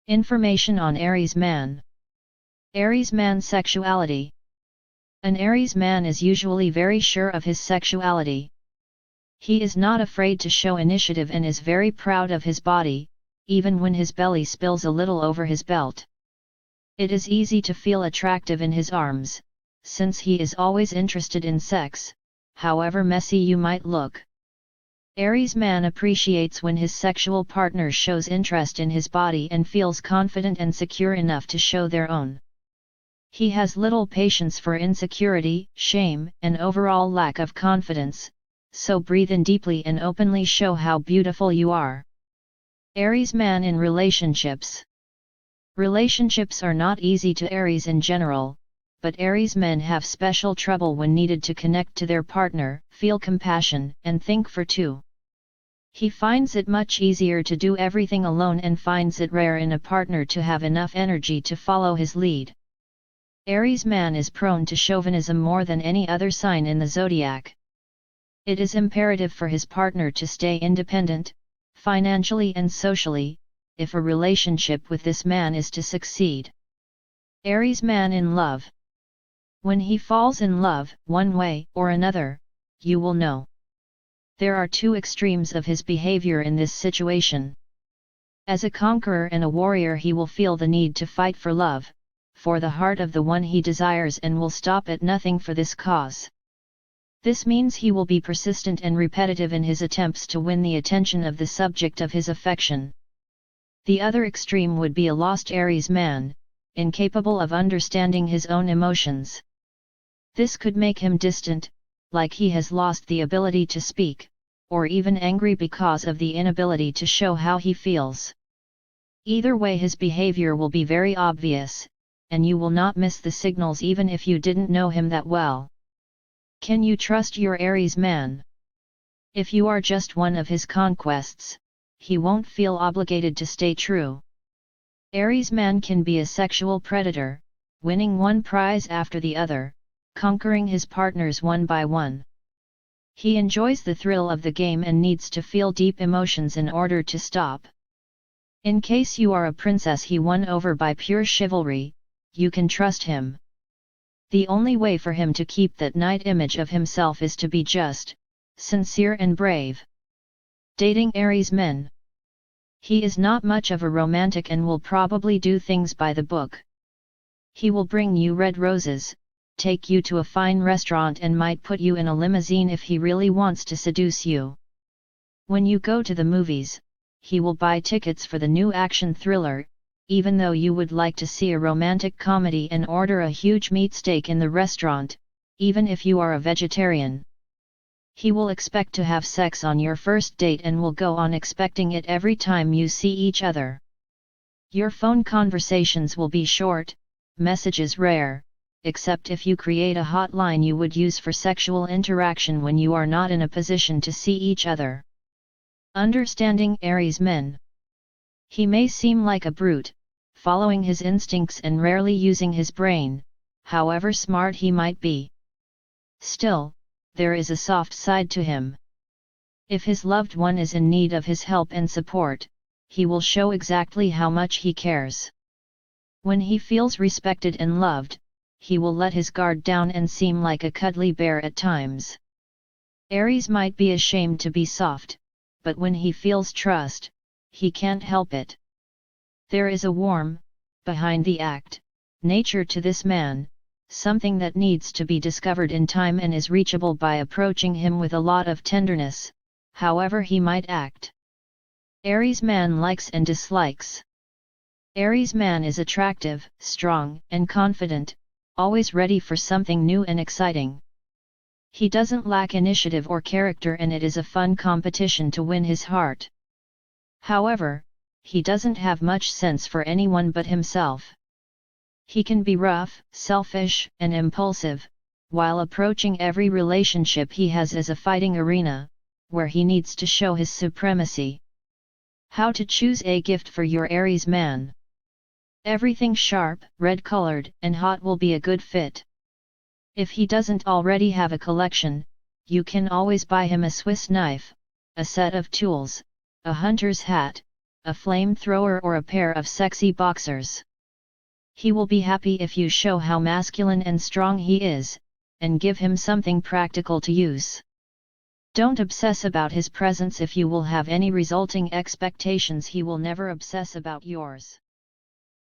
Information on Aries Man. Aries Man sexuality. An Aries man is usually very sure of his sexuality. He is not afraid to show initiative and is very proud of his body, even when his belly spills a little over his belt. It is easy to feel attractive in his arms, since he is always interested in sex, however messy you might look. Aries man appreciates when his sexual partner shows interest in his body and feels confident and secure enough to show their own. He has little patience for insecurity, shame, and overall lack of confidence, so breathe in deeply and openly show how beautiful you are. Aries man in relationships. Relationships are not easy to Aries in general, but Aries men have special trouble when needed to connect to their partner, feel compassion, and think for two. He finds it much easier to do everything alone and finds it rare in a partner to have enough energy to follow his lead. Aries man is prone to chauvinism more than any other sign in the zodiac. It is imperative for his partner to stay independent, financially and socially, if a relationship with this man is to succeed. Aries man in love. When he falls in love, one way or another, you will know. There are two extremes of his behavior in this situation. As a conqueror and a warrior, he will feel the need to fight for love, for the heart of the one he desires, and will stop at nothing for this cause. This means he will be persistent and repetitive in his attempts to win the attention of the subject of his affection. The other extreme would be a lost Aries man, incapable of understanding his own emotions. This could make him distant, like he has lost the ability to speak, or even angry because of the inability to show how he feels. Either way, his behavior will be very obvious, and you will not miss the signals even if you didn't know him that well. Can you trust your Aries man? If you are just one of his conquests, he won't feel obligated to stay true. Aries man can be a sexual predator, winning one prize after the other, conquering his partners one by one. He enjoys the thrill of the game and needs to feel deep emotions in order to stop. In case you are a princess he won over by pure chivalry, you can trust him. The only way for him to keep that knight image of himself is to be just, sincere and brave. Dating Aries men. He is not much of a romantic and will probably do things by the book. He will bring you red roses, take you to a fine restaurant, and might put you in a limousine if he really wants to seduce you. When you go to the movies, he will buy tickets for the new action thriller, even though you would like to see a romantic comedy, and order a huge meat steak in the restaurant, even if you are a vegetarian. He will expect to have sex on your first date and will go on expecting it every time you see each other. Your phone conversations will be short, messages rare, except if you create a hotline you would use for sexual interaction when you are not in a position to see each other. Understanding Aries men. He may seem like a brute, following his instincts and rarely using his brain, however smart he might be. Still, there is a soft side to him. If his loved one is in need of his help and support, he will show exactly how much he cares. When he feels respected and loved, he will let his guard down and seem like a cuddly bear at times. Aries might be ashamed to be soft, but when he feels trust, he can't help it. There is a warm, behind the act, nature to this man, something that needs to be discovered in time and is reachable by approaching him with a lot of tenderness, however he might act. Aries man likes and dislikes. Aries man is attractive, strong, and confident, always ready for something new and exciting. He doesn't lack initiative or character, and it is a fun competition to win his heart. However, he doesn't have much sense for anyone but himself. He can be rough, selfish, and impulsive, while approaching every relationship he has as a fighting arena, where he needs to show his supremacy. How to choose a gift for your Aries man. Everything sharp, red-colored, and hot will be a good fit. If he doesn't already have a collection, you can always buy him a Swiss knife, a set of tools, a hunter's hat, a flamethrower or a pair of sexy boxers. He will be happy if you show how masculine and strong he is, and give him something practical to use. Don't obsess about his presence. If you will have any resulting expectations, he will never obsess about yours.